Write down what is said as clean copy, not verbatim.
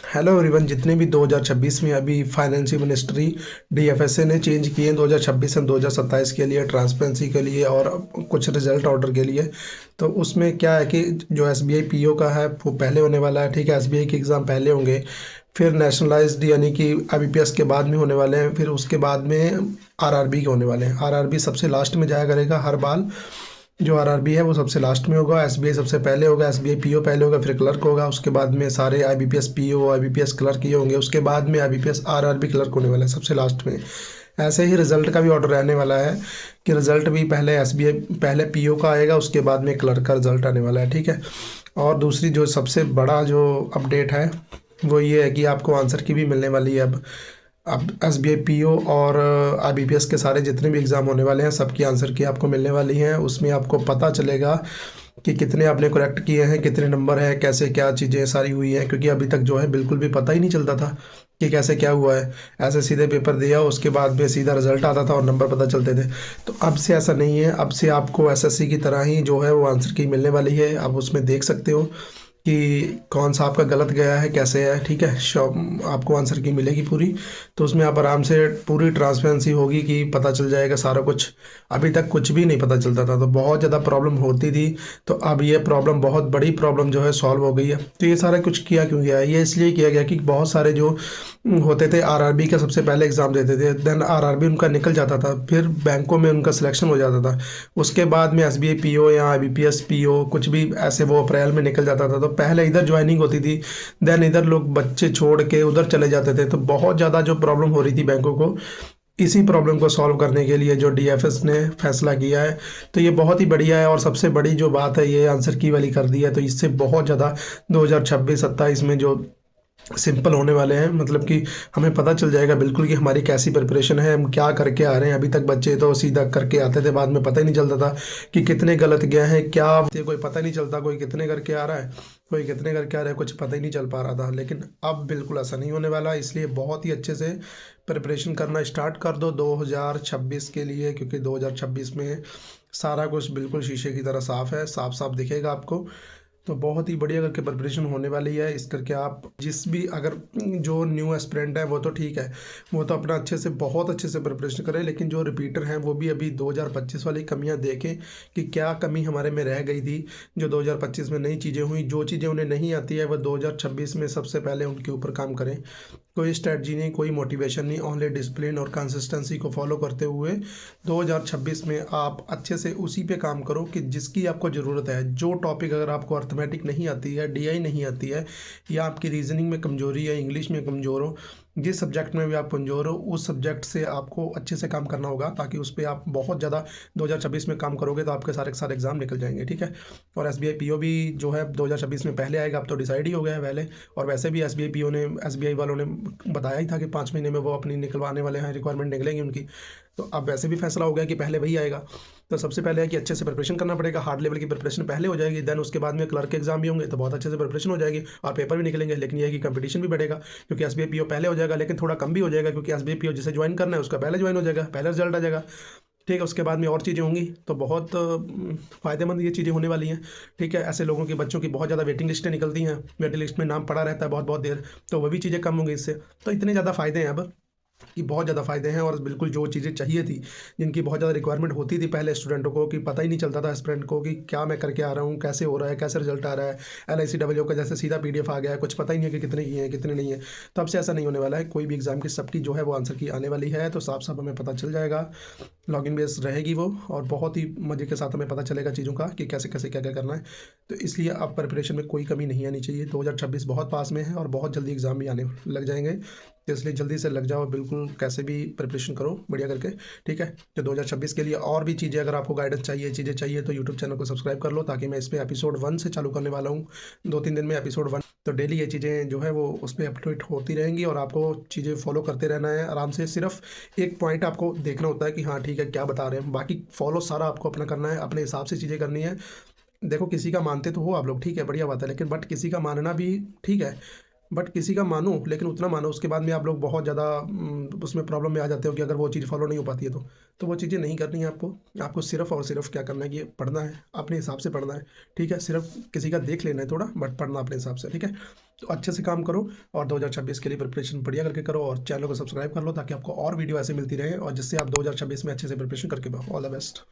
Hello everyone. जितने भी 2026 में अभी फाइनेंशियल मिनिस्ट्री डीएफएसए ने चेंज किए हैं 2026 एंड 2027 के लिए, ट्रांसपेरेंसी के लिए और कुछ रिजल्ट ऑर्डर के लिए। तो उसमें क्या है कि जो एसबीआई पीओ का है वो पहले होने वाला है। ठीक है, एसबीआई के एग्ज़ाम पहले होंगे, फिर नेशनलाइज्ड यानी कि आईबीपीएस के बाद में होने वाले हैं, फिर उसके बाद में आरआरबी के होने वाले हैं। आरआरबी सबसे लास्ट में जाया करेगा हर बार। जो आरआरबी है वो सबसे लास्ट में होगा, एसबीआई सबसे पहले होगा, एसबीआई पीओ पहले होगा, फिर क्लर्क होगा, उसके बाद में सारे आईबीपीएस पीओ आईबीपीएस क्लर्क ये होंगे, उसके बाद में आईबीपीएस आरआरबी क्लर्क होने वाला है सबसे लास्ट में। ऐसे ही रिजल्ट का भी ऑर्डर रहने वाला है कि रिजल्ट भी पहले एसबीआई पहले पीओ का आएगा, उसके बाद में क्लर्क का रिजल्ट आने वाला है। ठीक है, और दूसरी जो सबसे बड़ा जो अपडेट है वो ये है कि आपको आंसर की भी मिलने वाली है अब S B I P O और आई बी पी एस के सारे जितने भी एग्ज़ाम होने वाले हैं सबकी आंसर की आपको मिलने वाली हैं। उसमें आपको पता चलेगा कि कितने आपने करेक्ट किए हैं, कितने नंबर हैं, कैसे क्या चीज़ें सारी हुई हैं, क्योंकि अभी तक जो है बिल्कुल भी पता ही नहीं चलता था कि कैसे क्या हुआ है। ऐसे सीधे पेपर दिया, उसके बाद में सीधा रिजल्ट आता था और नंबर पता चलते थे। तो अब से ऐसा नहीं है, अब से आपको एसएससी की तरह ही जो है वो आंसर की मिलने वाली है। आप उसमें देख सकते हो कि कौन सा आपका गलत गया है, कैसे है। ठीक है, आपको आंसर की मिलेगी पूरी। तो उसमें आप आराम से पूरी ट्रांसपेरेंसी होगी कि पता चल जाएगा सारा कुछ। अभी तक कुछ भी नहीं पता चलता था, तो बहुत ज़्यादा प्रॉब्लम होती थी। तो अब ये प्रॉब्लम, बहुत बड़ी प्रॉब्लम जो है सॉल्व हो गई है। तो ये सारा कुछ किया क्यों गया है? ये इसलिए किया गया कि बहुत सारे जो होते थे आरआरबी का सबसे पहले एग्ज़ाम देते थे, देन आरआरबी उनका निकल जाता था, फिर बैंकों में उनका सिलेक्शन हो जाता था, उसके बाद में एसबीआई पीओ या आईबीपीएस पीओ कुछ भी ऐसे वो अप्रैल में निकल जाता था। तो पहले इधर ज्वाइनिंग होती थी, देन इधर लोग बच्चे छोड़ के उधर चले जाते थे। तो बहुत ज़्यादा जो प्रॉब्लम हो रही थी बैंकों को, इसी प्रॉब्लम को सॉल्व करने के लिए जो डीएफएस ने फैसला किया है, तो ये बहुत ही बढ़िया है। और सबसे बड़ी जो बात है, ये आंसर की वाली कर दी है, तो इससे बहुत ज़्यादा 2026-27 में जो सिंपल होने वाले हैं, मतलब कि हमें पता चल जाएगा बिल्कुल कि हमारी कैसी प्रिपरेशन है, हम क्या करके आ रहे हैं। अभी तक बच्चे तो सीधा करके आते थे, बाद में पता ही नहीं चलता था कि कितने गलत गए हैं, क्या कोई पता ही नहीं चलता, कोई कितने करके आ रहा है, कोई कितने करके आ रहा है, कुछ पता ही नहीं चल पा रहा था। लेकिन अब बिल्कुल ऐसा नहीं होने वाला, इसलिए बहुत ही अच्छे से प्रिपरेशन करना स्टार्ट कर दो 2026 के लिए, क्योंकि 2026 में सारा कुछ बिल्कुल शीशे की तरह साफ है, साफ साफ दिखेगा आपको। तो बहुत ही बढ़िया करके प्रिपरेशन होने वाली है। इस करके आप जिस भी, अगर जो न्यू एस्पिरेंट है वो तो ठीक है, वो तो अपना अच्छे से, बहुत अच्छे से प्रिपरेशन करें, लेकिन जो रिपीटर हैं वो भी अभी 2025 वाली कमियां देखें कि क्या कमी हमारे में रह गई थी। जो 2025 में नई चीज़ें हुई, जो चीज़ें उन्हें नहीं आती है, वह 2026 में सबसे पहले उनके ऊपर काम करें। कोई स्ट्रेटजी नहीं, कोई मोटिवेशन नहीं, ओनली डिसिप्लिन और कंसिस्टेंसी को फॉलो करते हुए 2026 में आप अच्छे से उसी पे काम करो कि जिसकी आपको ज़रूरत है। जो टॉपिक, अगर आपको अर्थमेटिक नहीं आती है, डीआई नहीं आती है, या आपकी रीजनिंग में कमजोरी है, इंग्लिश में कमज़ोर हो, जिस सब्जेक्ट में भी आप कमज़ोर हो, उस सब्जेक्ट से आपको अच्छे से काम करना होगा, ताकि उस पर आप बहुत ज़्यादा 2026 में काम करोगे तो आपके सारे के सारे एग्जाम निकल जाएंगे। ठीक है, और एसबीआई पीओ भी जो है 2026 में पहले आएगा, अब तो डिसाइड ही हो गया है पहले। और वैसे भी एसबीआई पीओ ने, एसबीआई वालों ने बताया ही था कि 5 महीने में वो अपनी निकलवाने वाले हैं, रिक्वायरमेंट निकलेंगी उनकी। तो अब वैसे भी फैसला हो गया कि पहले वही आएगा। तो सबसे पहले है कि अच्छे से प्रिपरेशन करना पड़ेगा, हार्ड लेवल की प्रिपरेशन पहले हो जाएगी, देन उसके बाद में क्लर्क के एग्जाम भी होंगे तो बहुत अच्छे से प्रिपरेशन हो जाएगी और पेपर भी निकलेंगे। लेकिन यह है कि कंपटीशन भी बढ़ेगा, क्योंकि एसबीआई पीओ पहले हो जाएगा, लेकिन थोड़ा कम भी हो जाएगा, क्योंकि एसबीआई पीओ जिसे ज्वाइन करना है उसका पहले ज्वाइन हो जाएगा, पहले रिजल्ट आ जाएगा। ठीक है, उसके बाद में और चीज़ें होंगी, तो बहुत फ़ायदेमंद ये चीज़ें होने वाली हैं। ठीक है, ऐसे लोगों के बच्चों की बहुत ज़्यादा वेटिंग लिस्टें निकलती हैं, वेटिंग लिस्ट में नाम पड़ा रहता है बहुत बहुत देर, तो वह भी चीज़ें कम होंगी इससे। तो इतने ज़्यादा फ़ायदे हैं अब कि बहुत ज़्यादा फ़ायदे हैं, और बिल्कुल जो चीज़ें चाहिए थी, जिनकी बहुत ज़्यादा रिक्वायरमेंट होती थी पहले स्टूडेंटों को, कि पता ही नहीं चलता था स्टूडेंट को कि क्या मैं करके आ रहा हूँ, कैसे हो रहा है, कैसे रिजल्ट आ रहा है। LICW का जैसे सीधा PDF आ गया है, कुछ पता ही नहीं है कि कितने किए हैं कितने नहीं है। तो अब से ऐसा नहीं होने वाला है, कोई भी एग्ज़ाम की सबकी जो है वो आंसर की आने वाली है, तो साफ साफ हमें पता चल जाएगा। लॉगिन बेस रहेगी वो, और बहुत ही मज़े के साथ हमें पता चलेगा चीज़ों का कि कैसे कैसे क्या क्या करना है। तो इसलिए अब प्रिपरेशन में कोई कमी नहीं आनी चाहिए। 2026 बहुत पास में है और बहुत जल्दी एग्ज़ाम भी आने लग जाएंगे, तो इसलिए जल्दी से लग जाओ, बिल्कुल कैसे भी प्रिपरेशन करो बढ़िया करके। ठीक है, तो 2026 के लिए और भी चीज़ें, अगर आपको गाइडेंस चाहिए, चीज़ें चाहिए, तो यूट्यूब चैनल को सब्सक्राइब कर लो, ताकि मैं इस पर एपिसोड 1 से चालू करने वाला हूँ 2-3 दिन में एपिसोड 1। तो डेली ये चीज़ें जो है वो उस पर अपडेट होती रहेंगी, और आपको चीज़ें फॉलो करते रहना है आराम से। सिर्फ एक पॉइंट आपको देखना होता है कि हाँ ठीक है क्या बता रहे हैं, बाकी फॉलो सारा आपको अपना करना है, अपने हिसाब से चीज़ें करनी है। देखो, किसी का मानते तो हो आप लोग, ठीक है, बढ़िया बात है, लेकिन बट किसी का मानना भी ठीक है, बट किसी का मानो, लेकिन उतना मानो, उसके बाद में आप लोग बहुत ज़्यादा उसमें प्रॉब्लम में आ जाते हो कि अगर वो चीज़ फॉलो नहीं हो पाती है तो वो चीज़ें नहीं करनी है आपको। आपको सिर्फ़ और सिर्फ़ क्या करना है कि पढ़ना है, अपने हिसाब से पढ़ना है, ठीक है? सिर्फ़ किसी का देख लेना है थोड़ा, बट पढ़ना अपने हिसाब से, ठीक है? तो अच्छे से काम करो और 2026 के लिए प्रिपरेशन बढ़िया करके करो, और चैनल को सब्सक्राइब कर लो ताकि आपको और वीडियो ऐसे मिलती रहे और जिससे आप 2026 में अच्छे से प्रिपरेशन करके पाओ। All the best.